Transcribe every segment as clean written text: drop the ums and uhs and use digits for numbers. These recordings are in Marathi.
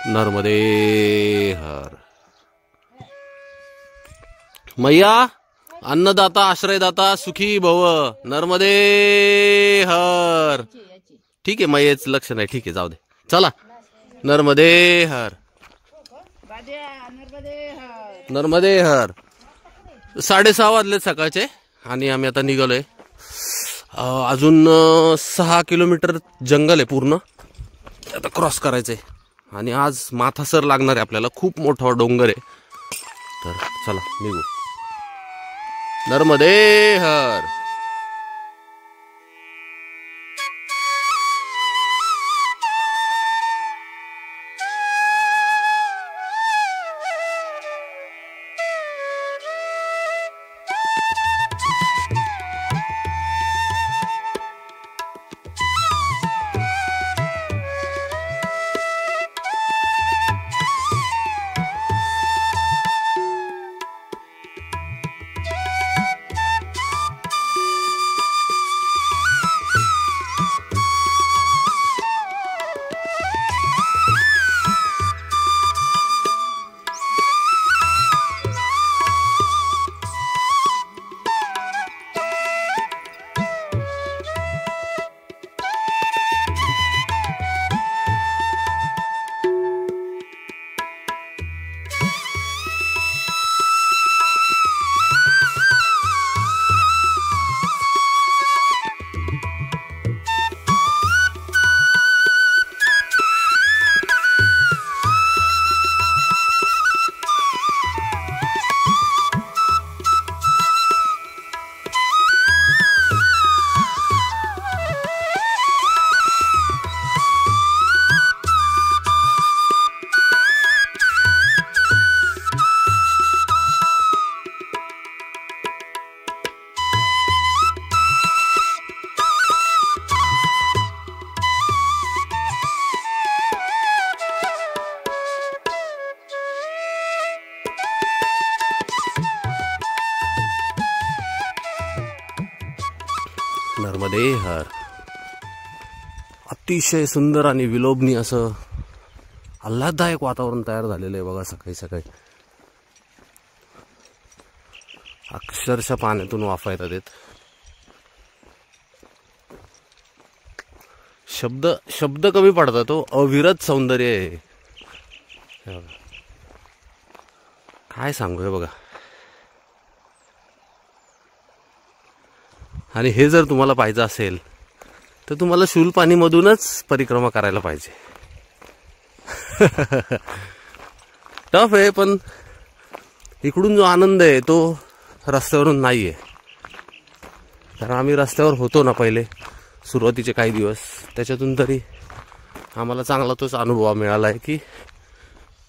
नर्मदे हर। मैया अन्नदाता आश्रयदाता सुखी भव, नर्मदे हर। ठीक आहे, मैयाच लक्ष नाही, ठीक आहे, जाऊ दे, चला नर्मदे हर, नर्मदे हर। 6:30 वाजले सकाळचे आणि आम्ही आता निघालोय। अजून 6 किलोमीटर जंगल आहे पूर्ण, आता क्रॉस करायचंय आणि आज माथासर लागणार आहे आपल्याला, खूप मोठा डोंगर आहे, तर चला निघू। नर्मदे हर। नर्मदे हर। अतिशय सुंदर आणि विलोभनीय असं आल्हाददायक वातावरण तयार झालेलं आहे बघा, सकाळी सकाळी अक्षरशः पाण्यातून वाफा येतात। शब्द कमी पडतात, तो अविरत सौंदर्य आहे, काय सांगू हे बघा। आणि हे जर तुम्हाला पाहिजे असेल तर तुम्हाला शूलपाणी मधूनच परिक्रमा करायला पाहिजे। टफ आहे, पण इकडून जो आनंद आहे तो रस्त्यावरून नाहीये। तर आम्ही रस्त्यावर होतो ना पहिले सुरुवातीचे काही दिवस, त्याच्यातून तरी आम्हाला चांगला तोच अनुभव मिळाला आहे की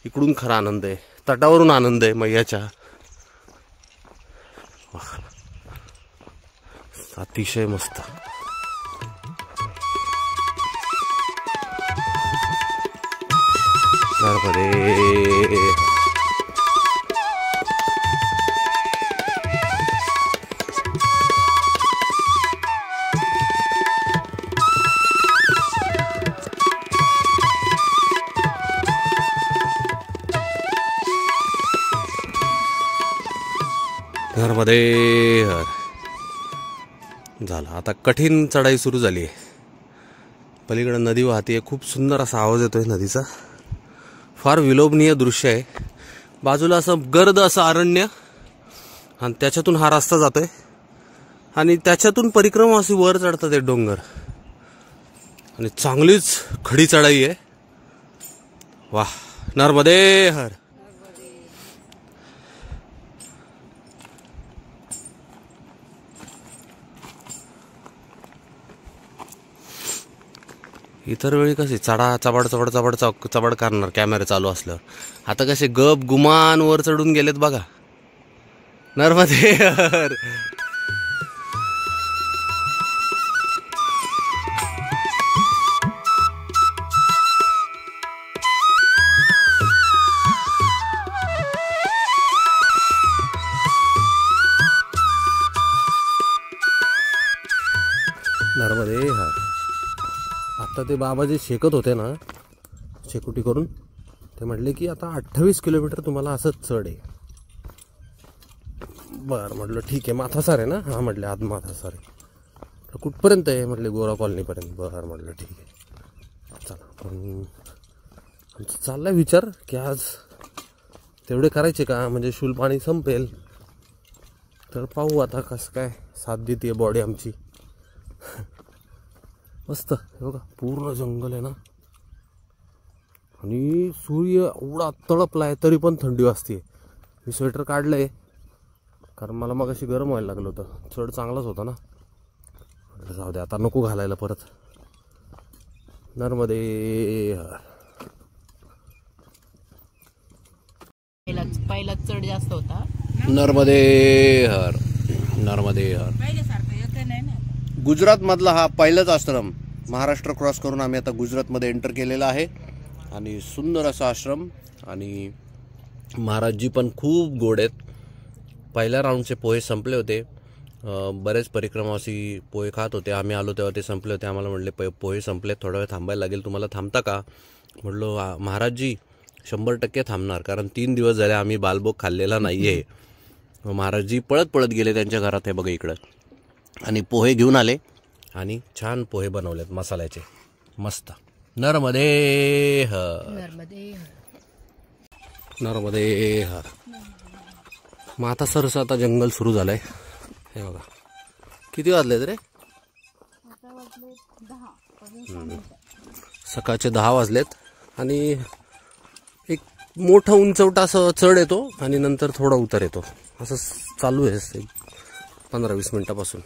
इकडून खरा आनंद आहे, तटावरून आनंद आहे मैयाच्या। अतिशय मस्त। नर्मदे नर्मदे हर। झालं, आता कठीण चढाई सुरू झाली आहे। पलीकडे नदी वाहते, खूप सुंदर असा आवाज येतोय नदीचा, फार विलोभनीय दृश्य आहे। बाजूला असं गर्द असं अरण्य आणि त्याच्यातून हा रस्ता जातोय आणि त्याच्यातून परिक्रमा अशी वर चढतात एक डोंगर आणि चांगलीच खडी चढाई आहे। वाह, नर्मदे हर। इतर वेळी कसे चबड करणार कॅमेरा चालू असल्यावर, आता कसे गप गुमान वर चढून गेलेत बघा। नर्मदे हर। आता ते बाबा जे शेकत होते ना शेकोटी करून, ते म्हटले की आता 28 किलोमीटर तुम्हाला असंच चढ आहे. बरं म्हटलं ठीक आहे. माथासार आहे ना? हां म्हटले आज माथासार आहे. कुठपर्यंत आहे म्हटले? गोरा कॉलनीपर्यंत. बरं म्हटलं ठीक आहे चला. पण आमचा चालला विचार की आज तेवढे करायचे का, म्हणजे शूल पाणी संपेल. तर पाहू आता कसं काय साथ देते बॉडी आमची. मस्त हे बघा, पूर्ण जंगल आहे ना, आणि सूर्य एवढा तळपला आहे तरी पण थंडी वाजते. मी स्वेटर काढलं आहे कारण मला मग अशी गरम व्हायला लागलं होतं. चढ चांगलाच होता ना. जाऊ दे आता, नको घालायला परत. नर्मदे पहिला चढ जास्त होता. नर्मदे हर, नर्मदे हर. गुजरात मधला हा पहिलाच आश्रम. महाराष्ट्र क्रॉस करून आम्ही आता गुजरातमध्ये एंटर केलेला आहे. आणि सुंदर असा आश्रम. आणि महाराजजी पण खूप गोड आहेत. पहिल्या राऊंडचे पोहे संपले होते. बरेच परिक्रमावासी पोहे खात होते. आम्ही आलो तेव्हा ते संपले होते. आम्हाला म्हटले पोहे संपले, थोडा वेळ थांबायला लागेल, तुम्हाला थांबता का? म्हटलो महाराजजी 100% थांबणार, कारण 3 दिवस झाले आम्ही बालभोग खाल्लेला नाही आहे. महाराजजी पळत पळत गेले त्यांच्या घरात. हे बघा इकडं. आणि पोहे घेऊन आले आणि छान पोहे बनवलेत मसाल्याचे, मस्त. नर्मदे हर, नर्मदे हर. मग आता सरसं आता जंगल सुरू झालंय. हे बघा किती वाजलेत रे? सकाळचे 10 वाजलेत. आणि एक मोठा उंचवटा असं चढ येतो आणि नंतर थोडा उतार येतो. असं चालू आहे 15-20 मिनिटापासून.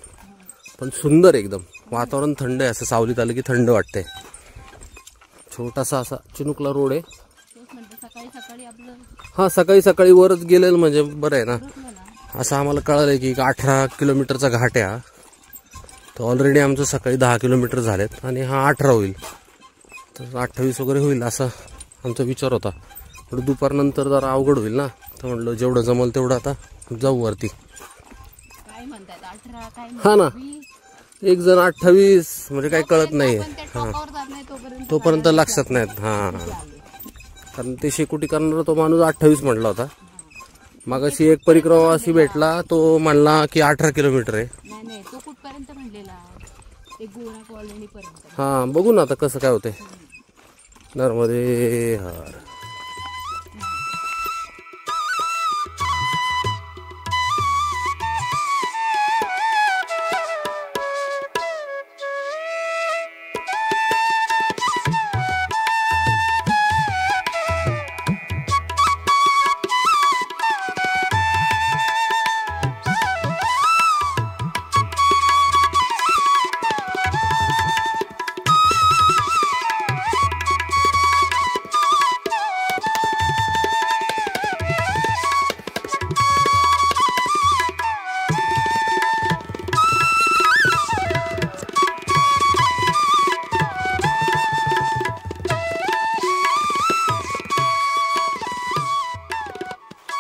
पण सुंदर एकदम. वातावरण थंड आहे. असं सावलीत आलं की थंड वाटतंय. छोटासा असा चिनुकला रोड आहे. हां सकाळी सकाळी वरच गेलेलं म्हणजे बरं आहे ना. असं आम्हाला कळालं की 18 किलोमीटरचा घाट आहे हा. तर ऑलरेडी आमचं सकाळी 10 किलोमीटर झालेत आणि हा 18 होईल. तर 28 वगैरे होईल असा आमचा विचार होता. पण दुपारनंतर जरा अवघड होईल ना. तर म्हटलं जेवढं जमल तेवढं आता जाऊ वरती. हा ना, एक जण 28 म्हणजे काही कळत नाही. हां तोपर्यंत लक्षात नाहीत. हां कारण ते शेकोटी करणारा तो माणूस 28 म्हटला होता. मग अशी एक परिक्रमावासी भेटला, तो म्हणला की 18 किलोमीटर आहे. हां बघू ना आता कसं काय होतंय. नर्मदे हर.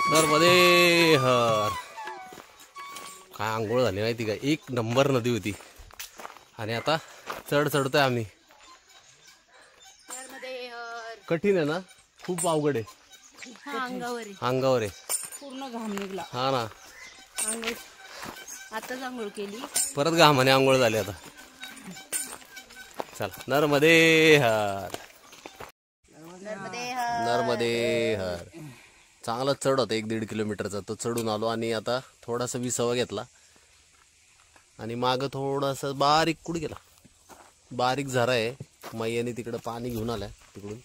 नर्मदे हर. काय आंघोळ झाली माहिती का? एक नंबर नदी होती. आणि आता चढतोय आम्ही. कठीण आहे ना, खूप अवघड आहे. अंगावर आहे पूर्ण घाम निघला. हा ना, आताच आंघोळ केली, परत घामाने आंघोळ झाली आता. चला नर्मदे हर, नर्मदे हर. चांगला चढ होता 1-1.5 किलोमीटरचा. तो चढून आलो आणि आता थोडासा विसावा घेतला. आणि मागं थोडासा बारीक कुठे गेला, बारीक झरा आहे. मैयाने तिकडं पाणी घेऊन आलाय तिकडून.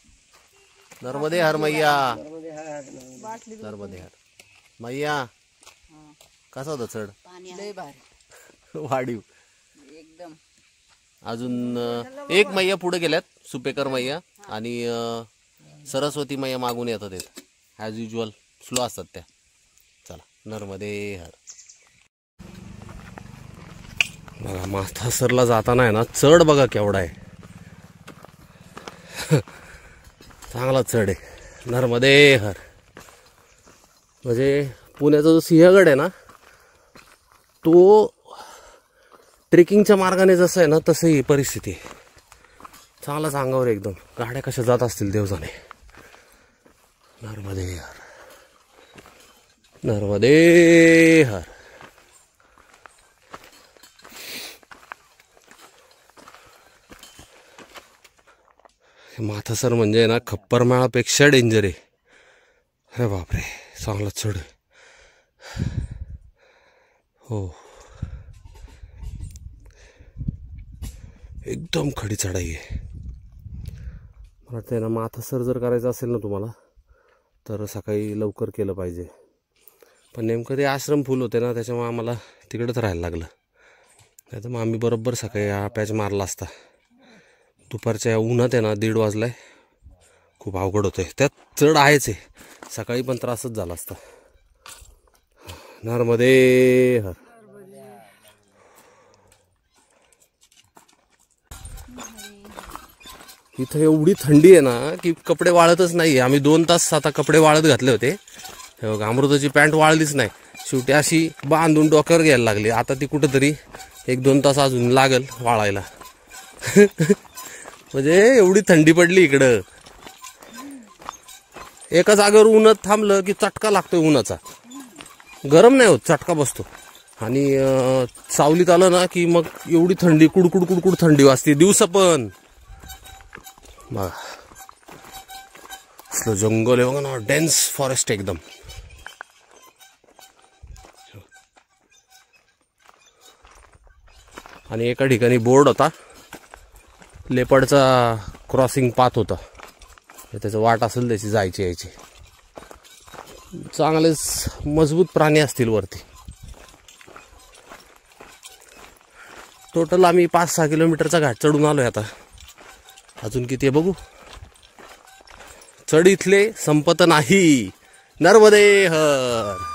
नर्मदे हर मैया, नर्मदे हर मैया. कसा होता चढ? वाढीव एकदम. अजून एक मैया पुढे गेल्यात, सुपेकर मैया. आणि सरस्वती मैया मागून येतात. ॲज युजल स्लो असतात त्या. चला नर्मदे हर. बघा माथासरला जाताना आहे ना, चढ बघा केवढा आहे. चांगला चढ आहे. नर्मदे हर. म्हणजे पुण्याचा जो सिंहगड आहे ना, तो ट्रेकिंगच्या मार्गाने जसं आहे ना तसं ही परिस्थिती आहे. चांगलाच अंगावर एकदम. गाड्या कशा जात असतील देव जाणे. नर्मदे हर, नर्मदे हर. माथासर म्हणजे ना खप्परमाळापेक्षा डेंजर आहे. अरे बापरे, चांगला चढ आहे. हो, एकदम खडी चढाई आहे. मला ते ना माथासर जर करायचं असेल ना तुम्हाला तर सकाळी लवकर केलं पाहिजे. पण नेमकं ते आश्रम फुल होते ना, त्याच्यामुळे आम्हाला तिकडेच राहायला लागलं. नाही तर मग आम्ही बरोबर सकाळी हा पॅच मारला असता. दुपारच्या उन्हात आहे ना 1:30 वाजलाय. खूप अवघड होते. त्यात चढ आहेच आहे. सकाळी पण त्रासच झाला असता. नर्मदे हर. इथं एवढी थंडी आहे ना की कपडे वाळतच नाही. आम्ही 2 तास आता कपडे वाळत घातले होते. अमृताची पॅन्ट वाळलीच नाही. शेवटी अशी बांधून डोक्यावर घ्यायला लागली. आता ती कुठंतरी 1-2 तास अजून लागल वाळायला. म्हणजे एवढी थंडी पडली इकडं. एका जागेवर उन्हात थांबलं की चटका लागतोय उन्हाचा. गरम नाही होत, चटका बसतो. आणि सावलीत आलं ना की मग एवढी थंडी, कुडकुड कुडकुड थंडी वाजते दिवसा पण. बघा असलं जंगल आहे बघा ना, डेन्स फॉरेस्ट एकदम. आणि एका ठिकाणी बोर्ड होता, लेपर्डचा क्रॉसिंग पाथ होता. त्याचं वाट असेल त्याची जायची यायची. चांगलेच मजबूत प्राणी असतील वरती. टोटल आम्ही 5-6 किलोमीटरचा घाट चढून आलोय. आता अजून किती आहे बघू. चढ इथले संपत नाही. नर्मदे हर.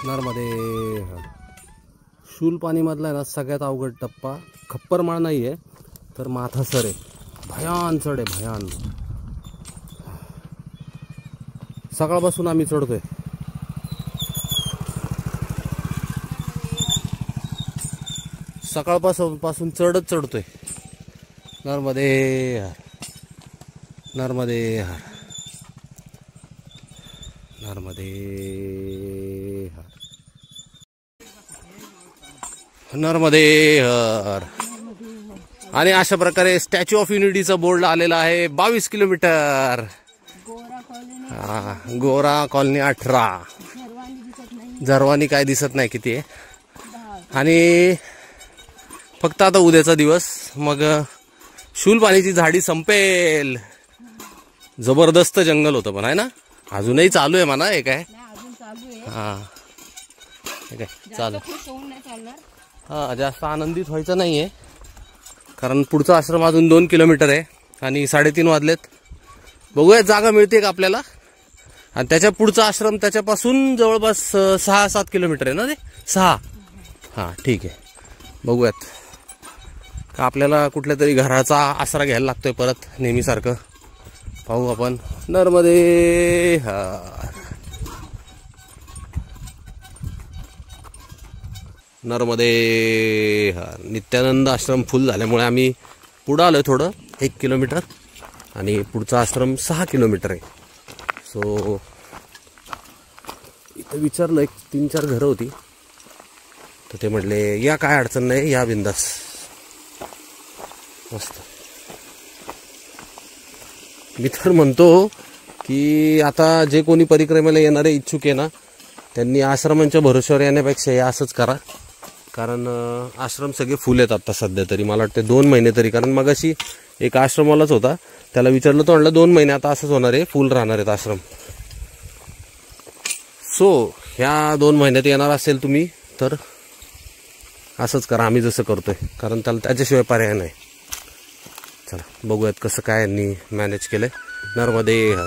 नर्मदे हर. शूलपाणीमधला आहे ना सगळ्यात अवघड टप्पा खप्परमाळ नाही आहे तर माथासर आहे. भयान चढ आहे, भयान. सकाळपासून आम्ही चढतोय. सकाळपासून चढतोय. नर्मदे हर, नर्मदे हर, नर्मदे हर, नर्मदे हर. आणि अशा प्रकारे स्टॅच्यू ऑफ युनिटीचा बोर्ड आलेला आहे. 22 किलोमीटर. गोरा कॉलनी 18. झरवानी काय दिसत नाही किती आहे. आणि फक्त आता उद्याचा दिवस, मग शूलपाणीची झाडी संपेल. जबरदस्त जंगल होतं पण आहे ना. अजूनही चालू आहे म्हणा. हे काय हा ठीक आहे चालू. हा जास्त आनंदित व्हायचं नाहीये कारण पुढचा आश्रम अजून 2 किलोमीटर आहे आणि 3:30 वाजलेत. बघूया जागा मिळते का आपल्याला. आणि त्याच्या पुढचा आश्रम त्याच्यापासून जवळपास 6-7 किलोमीटर आहे ना ते. 6. हा ठीक आहे. बघूयात का आपल्याला कुठल्या तरी घराचा आसरा घ्यायला लागतोय परत नेहमीसारखं. पाहू आपण. नर्मदे हर, नर्मदे हर. नित्यानंद आश्रम फुल झाल्यामुळे आम्ही पुढं आलो थोडं 1 किलोमीटर. आणि पुढचा आश्रम 6 किलोमीटर आहे. सो इथं विचारलं, 3-4 घरं होती तर ते म्हटले या काय अडचण नाही, या बिंदास. मस्त. मी तर म्हणतो की आता जे कोणी परिक्रमेला येणारे इच्छुक आहे ना त्यांनी आश्रमांच्या भरोश्यावर येण्यापेक्षा हे असंच करा. कारण आश्रम सगळे फुल आहेत आता सध्या तरी. मला वाटते 2 महिने तरी, कारण मगाशी एक आश्रमवालाच होता, त्याला विचारलं तो म्हणलं 2 महिने आता असंच होणार आहे, फुल राहणार आहेत आश्रम. सो ह्या 2 महिन्यात येणार असेल तुम्ही तर असंच करा आम्ही जसं करतोय, कारण त्याच्याशिवाय पर्याय नाही. चला बघूयात कसं काय यांनी मॅनेज केलंय. नर्मदे हर.